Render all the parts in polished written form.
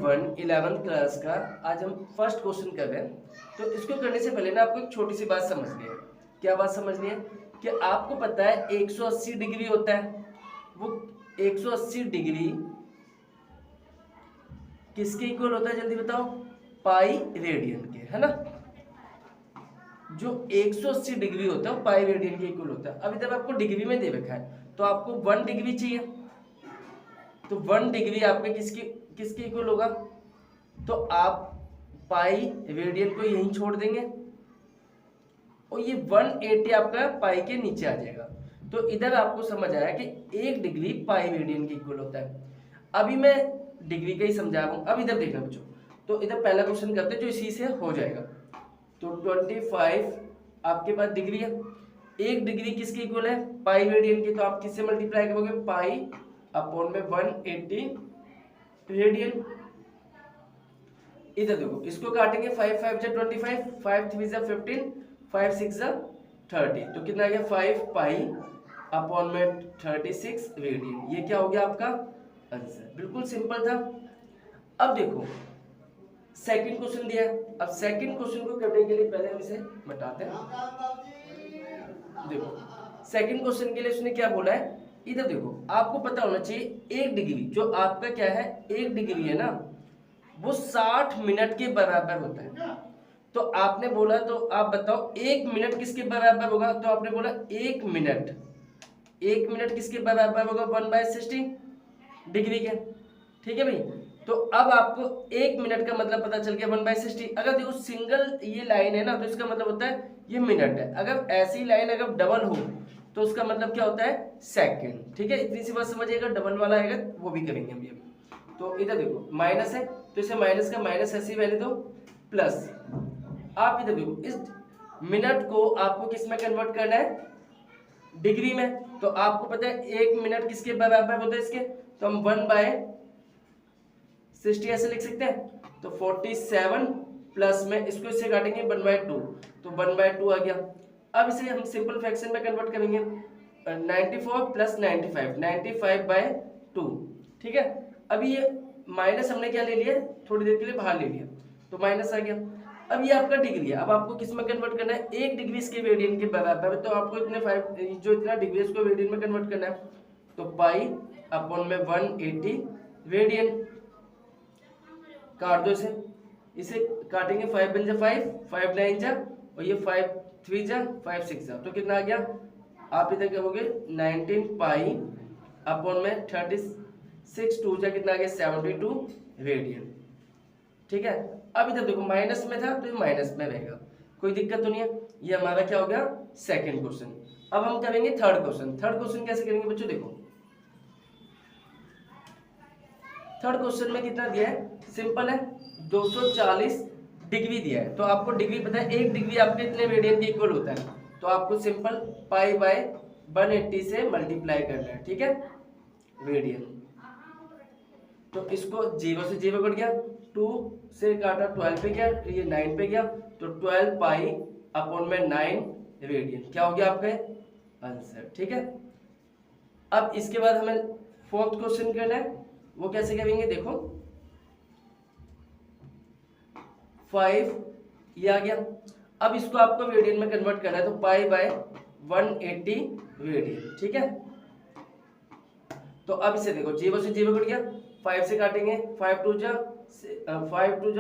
1 11th class का आज हम फर्स्ट क्वेश्चन कर रहे हैं। तो इसको करने से पहले ना आपको एक छोटी सी बात समझनी है। क्या बात समझनी है कि आपको पता है 180 डिग्री होता है, वो 180 डिग्री किसके इक्वल होता है जल्दी बताओ? पाई रेडियन के, है ना। जो 180 डिग्री होता है वो पाई रेडियन के इक्वल होता है। अभी तक आपको डिग्री में दे रखा है तो आपको 1 डिग्री चाहिए, तो 1 डिग्री आपके किसके इक्वल होगा? तो आप पाई रेडियन को यहीं छोड़ देंगे और ये 180 आपका पाई के नीचे आ जाएगा। तो इधर आपको समझ आया कि 1 डिग्री पाई रेडियन के इक्वल होता है। अभी मैं डिग्री का ही समझा रहा हूं। अब इधर देखना बच्चों, तो इधर पहला क्वेश्चन करते हैं जो इसी से हो जाएगा। तो 25 आपके पास डिग्री है, 1 डिग्री किसके इक्वल है? पाई रेडियन की। तो आप किससे मल्टीप्लाई करोगे? पाई अपॉन में 180 रेडियन। इधर देखो, इसको काटेंगे 5 5 जा 25, 5 3 जा 15, 5 6 जा 30। तो कितना आ गया? 5 पाई अपॉन में 36 रेडियन। ये क्या हो गया आपका आंसर? बिल्कुल सिंपल था। अब देखो सेकंड क्वेश्चन दिया है। अब सेकंड क्वेश्चन को करने के लिए पहले हम इसे मिटाते हैं। देखो सेकंड क्वेश्चन के लिए उसने क्या बोला है, इधर देखो आपको पता होना चाहिए 1 डिग्री जो आपका क्या है, 1 डिग्री है ना, वो 60 मिनट के बराबर होता है। तो आपने बोला, तो आप बताओ 1 मिनट किसके बराबर होगा? तो आपने बोला 1 मिनट किसके बराबर होगा? 1/60 डिग्री के। ठीक है भाई। तो अब आपको 1 मिनट का मतलब पता चल गया 1/60। अगर देखो सिंगल ये लाइन है ना, तो इसका मतलब होता है ये मिनट है। अगर ऐसी लाइन अगर डबल हो तो उसका मतलब क्या होता है? सेकंड। ठीक है, इतनी सी बात समझिएगा। डबल वाला आएगा वो भी करेंगे हम ये। तो इधर देखो माइनस है तो इसे माइनस का माइनस ऐसी वैल्यू दो, प्लस आप इधर देखो इस मिनट को आपको किस में कन्वर्ट करना है? डिग्री में। तो आपको पता है 1 मिनट किसके बराबर होता है इसके? तो हम 1/60 ऐसे लिख सकते हैं। तो 47 प्लस में इसको इससे काटेंगे 1/2, तो 1/2 आ गया। अब इसे हम सिंपल फ्रैक्शन में कन्वर्ट करेंगे। 94 प्लस 95, 95/2। ठीक है, अभी ये माइनस हमने क्या ले लिया? थोड़ी देर के लिए बाहर ले लिया, तो माइनस आ गया। अब ये आपका डिग्री है। अब आपको किस में कन्वर्ट करना है? 1 डिग्री इसके रेडियन के बराबर है। तो आपको इतने 5 जो इतना डिग्री है इसको रेडियन में कन्वर्ट करना है। तो पाई अपॉन में 180 रेडियन। काट दो इसे काटेंगे। 5 बन जा 5, 5 9 जा, और ये 5 3 जा, 5 6 जा। तो कितना आ गया? आप इधर कहोगे 19 पाई अपॉन में 36 2 जा, कितना आ गया? 72 रेडियन। ठीक है, अब इधर देखो माइनस में था तो ये माइनस में रहेगा, कोई दिक्कत तो नहीं है। ये हमारा क्या हो गया? Second question. अब हम करेंगे थर्ड क्वेश्चन। थर्ड क्वेश्चन कैसे करेंगे बच्चों? देखो थर्ड क्वेश्चन में कितना दिया है? सिंपल है, 240 डिग्री दिया है। तो आपको डिग्री पता है 1 डिग्री आपके इतने रेडियन के इक्वल होता है। तो आपको सिंपल पाई बाय 180 से मल्टीप्लाई करना है। ठीक है, रेडियन। तो इसको 0 से 0 कट गया, 2 से काटा 12 पे गया, ये 9 पे गया। तो 12 पाई अपॉन में 9 रेडियन क्या हो गया आपका आंसर? ठीक है, अब इसके बाद हमें फोर्थ क्वेश्चन करना है। वो कैसे करेंगे? देखो 5 ये आ गया। अब इसको आपको रेडियन में कन्वर्ट करना है। तो पाई बाय 180 रेडियन। ठीक है, तो अब इसे देखो 0 से 0 कट गया, 5 से काटेंगे, 5 2 जा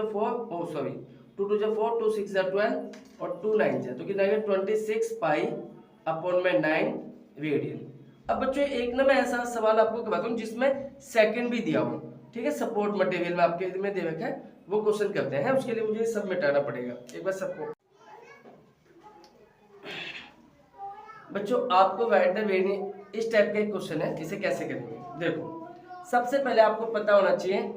4, ओ सॉरी 2 2 जा 4, 2 6 जा 12 और 2 9 जा, तो कितना आ गया? 26 पाई अपॉन में 9 रेडियन। अब बच्चों एक ना मैं ऐसा सवाल आपको करवाता हूँ जिसमें सेकंड भी दिया हो। ठीक है, सपोर्ट मटेरियल में आपके में दे रखा है, वो क्वेश्चन करते हैं। उसके लिए मुझे सब मिटाना पड़ेगा एक बार सबको। बच्चों आपको राइट द वेरिएंट इस टाइप का एक क्वेश्चन है, इसे कैसे करेंगे? देखो सबसे पहले आपको पता होना चाहिए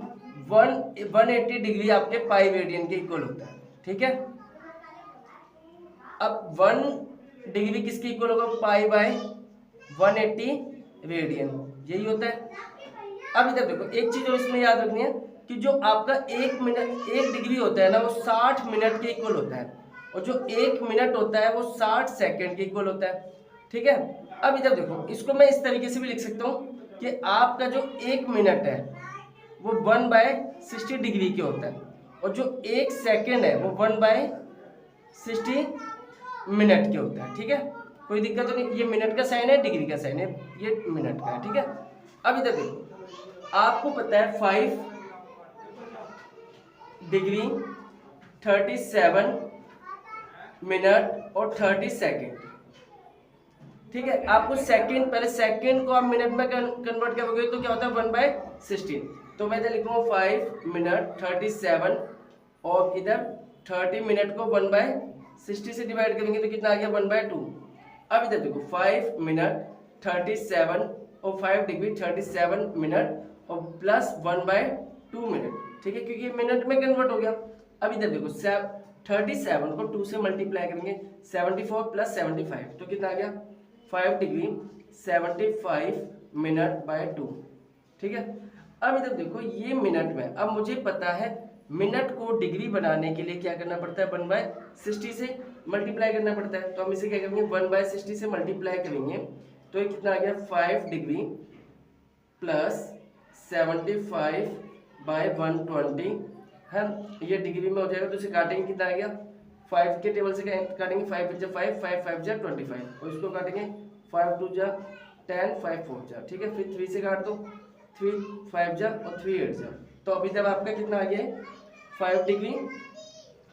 180 डिग्री आपके पाई रेडियन के इक्वल होता है। ठीक है, अब 1 डिग्री किसके इक्वल होगा? पाई बाय 180 रेडियन, यही होता है। अब इधर देखो एक चीज और इसमें याद रखनी है कि जो आपका 1 डिग्री होता है ना, वो 60 मिनट के इक्वल होता है, और जो 1 मिनट होता है वो 60 सेकंड के इक्वल होता है। ठीक है, अब इधर देखो इसको मैं इस तरीके से भी लिख सकता हूँ कि आपका जो 1 मिनट है वो 1/60 डिग्री के होता है, और जो 1 सेकेंड है वो 1/60 मिनट के होता है। ठीक है, कोई दिक्कत तो नहीं। ये मिनट का साइन है, डिग्री का साइन है, ये मिनट का है। ठीक है, अब इधर देखो, आपको पता है 5 डिग्री 37 मिनट और 30 सेकेंड। ठीक है, आपको सेकंड, पहले सेकंड को आप मिनट में कन्वर्ट करोगे तो क्या होता है 1/16। तो मैं इधर लिखूंगा 5 मिनट 37, और इधर 30 मिनट को 1/60 से डिवाइड करेंगे तो कितना आ गया 1/2। अब इधर देखो 5 मिनट 37 और 5 डिग्री 37 मिनट और प्लस 1/2 मिनट। ठीक है, क्योंकि मिनट में कन्वर्ट हो गया। अब इधर देखो 37 को 2 से मल्टीप्लाई करेंगे, 74 प्लस 75 तो कितना आ गया 5 डिग्री 75 मिनट बाय 2। ठीक है, अब इधर देखो ये मिनट में, अब मुझे पता है मिनट को डिग्री बनाने के लिए क्या करना पड़ता है 1/60 से मल्टीप्लाई करना पड़ता है। तो हम इसे क्या करेंगे 1/60 से मल्टीप्लाई करेंगे तो ये कितना आ गया 5 डिग्री प्लस 75 बाय 120 है, ये डिग्री में हो जाएगा। तो इसे काटेंगे, कितना आ गया 5 के टेबल से काटेंगे, 5 5 5 5 जा 25, और इसको काटेंगे 5 2 जा 10 5 4 जा। ठीक है, फिर 3 से काट दो, 3 5 जा और 3 8 जा। तो अभी तक आपका कितना आ गया है 5 डिग्री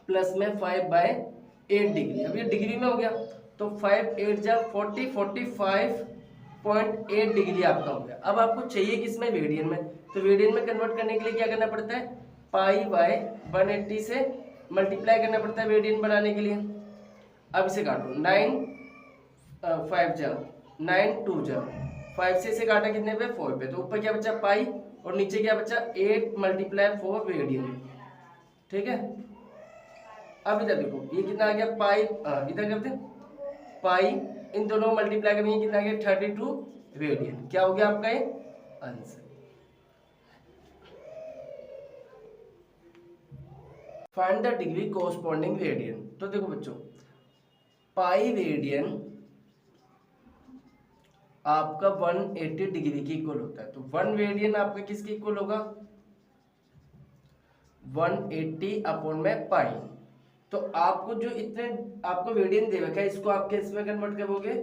प्लस में 5/8 डिग्री। अब ये डिग्री में हो गया तो 5 8 जा 40 45.8 डिग्री आपका हो गया। अब आपको चाहिए किसमें रेडियन में, तो रेडियन में कन्वर्ट करने के लिए क्या करना पड़ता है π/180 से मल्टीप्लाई करना पड़ता है रेडियन बनाने के लिए। अब इसे काटो 9 5 जा 9 2 जा 5 से इसे काटा कितने पे 4 पे, तो ऊपर क्या बचा पाई और नीचे क्या बचा 8 × 4 रेडियन। ठीक है, अब इधर देखो ये कितना आ गया पाई, इधर करते पाई, इन दोनों मल्टीप्लाई करेंगे कितना आ गया 32 रेडियन। क्या हो गया आपका ये answer. Find the degree corresponding radian. तो देखो बच्चों पाई रेडियन आपका 180 डिग्री के इक्वल होता है, तो 1 रेडियन आपका किसके इक्वल होगा 180/पाई। तो आपको जो इतने आपको रेडियन दे रखा है इसको आप किस में कन्वर्ट करोगे,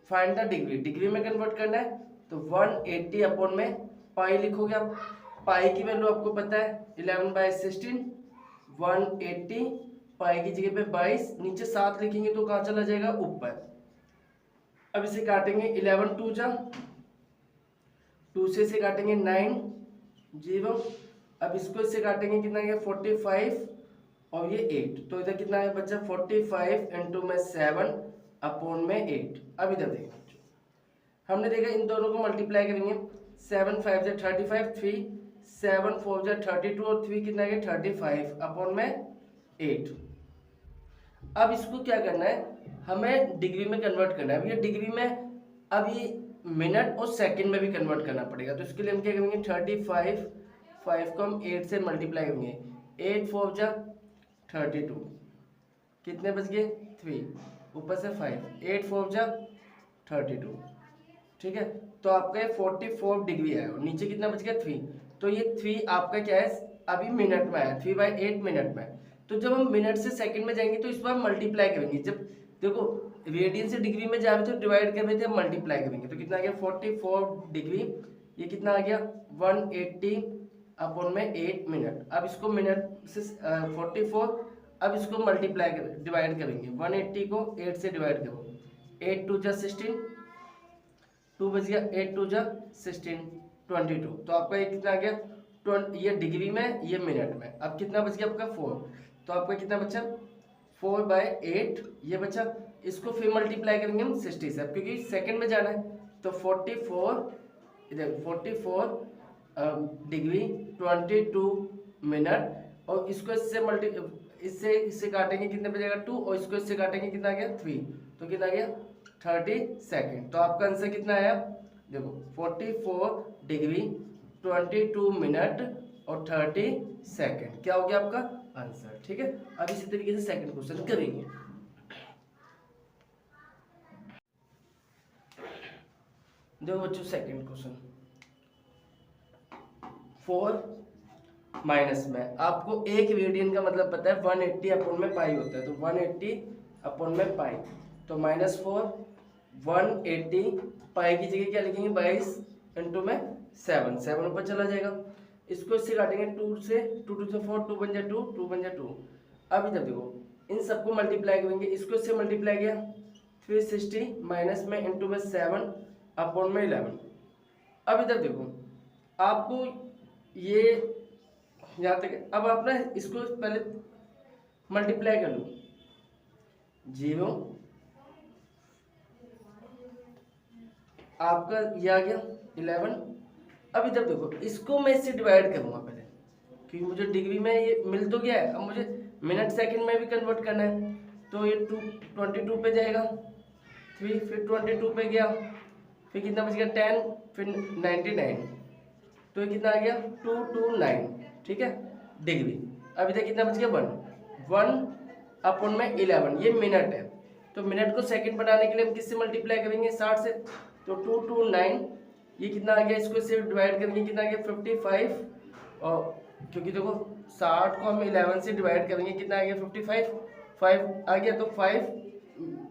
फाइंड द डिग्री, डिग्री में कन्वर्ट करना है तो 180/पाई लिखोगे आप। पाई की वैल्यू आपको पता है 11/16, 180 पाई की जगह पे 22, नीचे 7 लिखेंगे तो कहाँ चला जाएगा ऊपर। अब इसे काटेंगे 11 2 जा 2 से इसे काटेंगे 9 0, अब इसको इससे काटेंगे कितना गया 45 और ये 8, तो इधर कितना है बच्चा 45 इंटू में 7/8। अब इधर देखो हमने देखा इन दोनों को मल्टीप्लाई करेंगे 7 5 जा 35, 3 7 4 जा 32 और 3 कितना है 35/8। अब इसको क्या करना है हमें डिग्री में कन्वर्ट करना है। अब ये डिग्री में अब ये मिनट और सेकंड में भी कन्वर्ट करना पड़ेगा, तो इसके लिए हम क्या करेंगे 35 5 को हम 8 से मल्टीप्लाई करेंगे, 8 4 जा 32, कितने बच गए 3 ऊपर से 5, 8 4 जा 32। ठीक है, तो आपका 44 डिग्री है और नीचे कितना बच गया 3, तो ये 3 आपका क्या है अभी मिनट में है 3/8 मिनट में। तो जब हम मिनट से सेकंड में जाएंगे तो इस बार मल्टीप्लाई करेंगे, जब देखो रेडियन से डिग्री में जा रहे थे डिवाइड कर रहे थे मल्टीप्लाई करेंगे तो कितना आ गया 44 डिग्री, ये कितना आ गया 180/8 मिनट। अब इसको मिनट से 44, अब इसको मल्टीप्लाई कर डिवाइड करेंगे 180 को 8 से डिवाइड करो, 8 2 जा 16, 2 बच गया 8 2 जा 16 22, तो आपका ये कितना आ गया ये डिग्री में ये मिनट में। अब कितना बच गया आपका 4, तो आपका कितना बचा 4/8 ये बचा। इसको फिर मल्टीप्लाई करेंगे हम 60 से, अब क्योंकि सेकंड में जाना है तो 44 इधर 44 डिग्री 22 मिनट, और इसको इससे इससे काटेंगे कितने बचेगा 2, और इसको इससे काटेंगे कितना आ गया 3, तो कितना आ गया 30 सेकेंड। तो आपका आंसर कितना आया देखो 44 डिग्री 22 मिनट और 30 सेकेंड, क्या हो गया आपका आंसर। ठीक है, अब इसी तरीके से सेकंड क्वेश्चन करेंगे। देखो बच्चों सेकंड क्वेश्चन, 4 माइनस में आपको एक रेडियन का मतलब पता है 180 अपॉन में पाई होता है, तो 180 अपॉन में पाई, तो -4 180 पाई की जगह क्या लिखेंगे 22 इंटू में 7 ऊपर चला जाएगा। इसको इससे काटेंगे 2 से 2 से 4 2 बन जाए 2 बन जाए 2। अब इधर देखो इन सबको मल्टीप्लाई करेंगे, इसको इससे मल्टीप्लाई किया 360 माइनस में इंटू में 7 अपॉन में 11। अब इधर देखो आपको ये यहाँ तक, अब आप ना इसको पहले मल्टीप्लाई कर लो, 0 आपका ये आ गया 11। अब इधर देखो इसको मैं इससे डिवाइड करूंगा पहले, क्योंकि मुझे डिग्री में ये मिल तो गया है, अब मुझे मिनट सेकंड में भी कन्वर्ट करना है, तो ये 22 पे जाएगा, फिर 22 पे गया, फिर कितना बच गया 10, फिर 99, तो ये कितना आ गया 229, ठीक है डिग्री। अब इधर कितना बच गया 1 अपॉन में 11, ये मिनट है, तो मिनट को सेकंड बनाने के लिए हम किससे मल्टीप्लाई करेंगे 60 से, तो 229 ये कितना आ गया, इसको इससे डिवाइड करेंगे कितना आ गया 55, और क्योंकि देखो 60 को हम 11 से डिवाइड करेंगे कितना आ गया 55, 5 आ गया, तो 5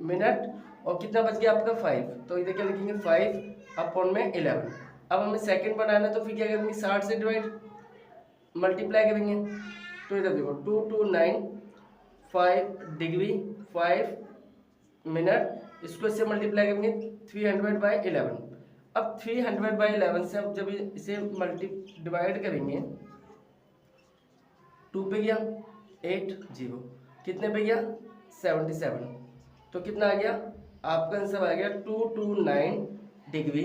मिनट और कितना बच गया आपका 5, तो इधर क्या लिखेंगे 5 अपॉन में 11। अब हमें सेकंड बनाना है तो फिर क्या करेंगे 60 से डिवाइड मल्टीप्लाई करेंगे, तो इधर देखो 229 5 डिग्री 5 मिनट, इसको इससे मल्टीप्लाई करेंगे 300/11। अब 300/11 से अब जब इसे डिवाइड करेंगे 2 पे गया 8 0, कितने पे गया 77, तो कितना आ गया आपका आंसर आ गया 229 डिग्री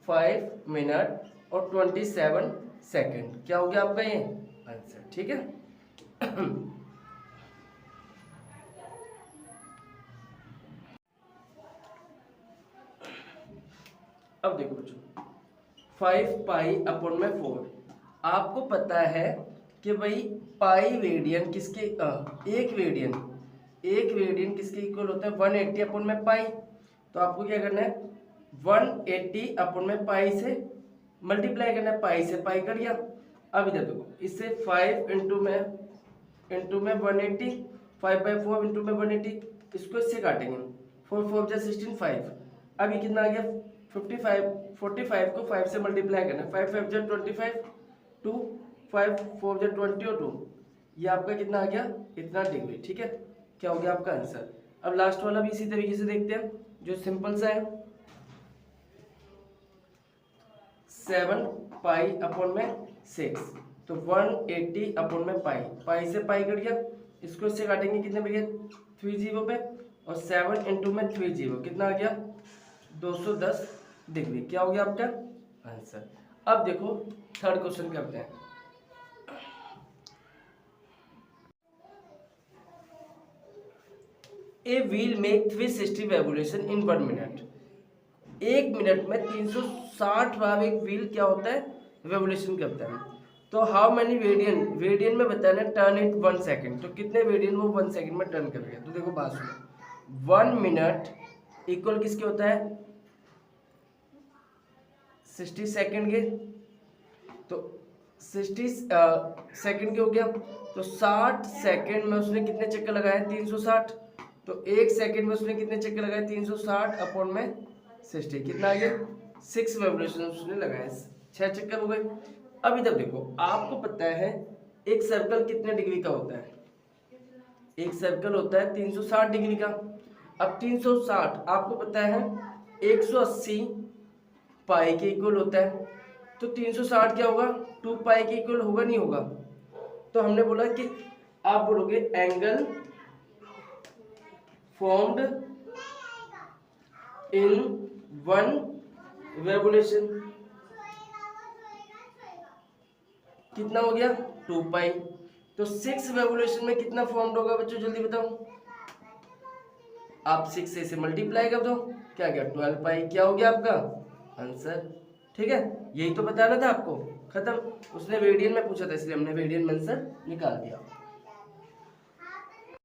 5 मिनट और 27 सेकंड। क्या हो गया आपका ये आंसर, ठीक है। अब देखो बच्चों 5 पाई अपॉन में 4, आपको पता है कि भाई पाई रेडियन किसके एक रेडियन किसके इक्वल होता है 180 अपॉन में पाई, तो आपको क्या करना है 180 अपॉन में पाई से मल्टीप्लाई करना है, पाई से पाई कर दिया। अब इधर देखो इससे 5 इंटू में 180, 5/4 इंटू में 180, इसको इससे काटेंगे 4 4 जा 16 5, अब ये कितना आ गया 45 को 5 से मल्टीप्लाई करना है, 5 5 जा 25 2 5 4 जा 20 और 2, ये आपका कितना आ गया इतना डिग्री, ठीक है। क्या हो गया आपका आंसर। अब लास्ट वाला भी इसी तरीके से देखते हैं जो सिंपल सा है, 7 पाई अपॉन में 6, तो 180 अपॉन में पाई से पाई कट गया, इसको इससे काटेंगे कितने पे गया 30 पे, और 7 इंटू में 30 कितना आ गया 210 डिग्री। क्या हो गया आपका आंसर। अब देखो थर्ड क्वेश्चन करते हैं। A wheel make 360 revolution in 1 minute, 1 minute में 360 बार एक व्हील क्या होता है रेवोल्यूशन करता है। तो हाउ मैनी रेडियन में बताना टर्न इट 1 सेकेंड, तो कितने रेडियन वो 1 सेकेंड में टर्न करेगा। तो देखो बात सुनो 1 मिनट इक्वल किसके होता है 60 सेकेंड के, तो 60 सेकेंड के हो गया, तो 60 सेकेंड में उसने कितने चक्कर लगाए 360, तो 1 सेकेंड में उसने कितने चक्कर लगाए 360 अपॉन में 60, कितना आ गया 6 रेवोल्यूशन उसने लगाए, 6 चक्कर हो गए। अब इधर देखो आपको पता है एक सर्कल कितने डिग्री का होता है, एक सर्कल होता है 360 डिग्री का। अब 360 आपको पता है 180 पाई के इक्वल होता है, तो 360 क्या होगा 2 पाई के इक्वल होगा नहीं होगा। तो हमने बोला कि आप बोलोगे एंगल फॉर्म्ड इन 1 रेवोल्यूशन, कितना हो गया 2 पाई, तो 6 रेवोल्यूशन में कितना फॉर्म्ड होगा बच्चों जल्दी बताओ। आप 6 से मल्टीप्लाई कर दो, क्या गया 12 पाई, क्या हो गया आपका आंसर, ठीक है। यही तो बताना था आपको, खत्म। उसने रेडियन में पूछा था इसलिए हमने रेडियन में आंसर निकाल दिया।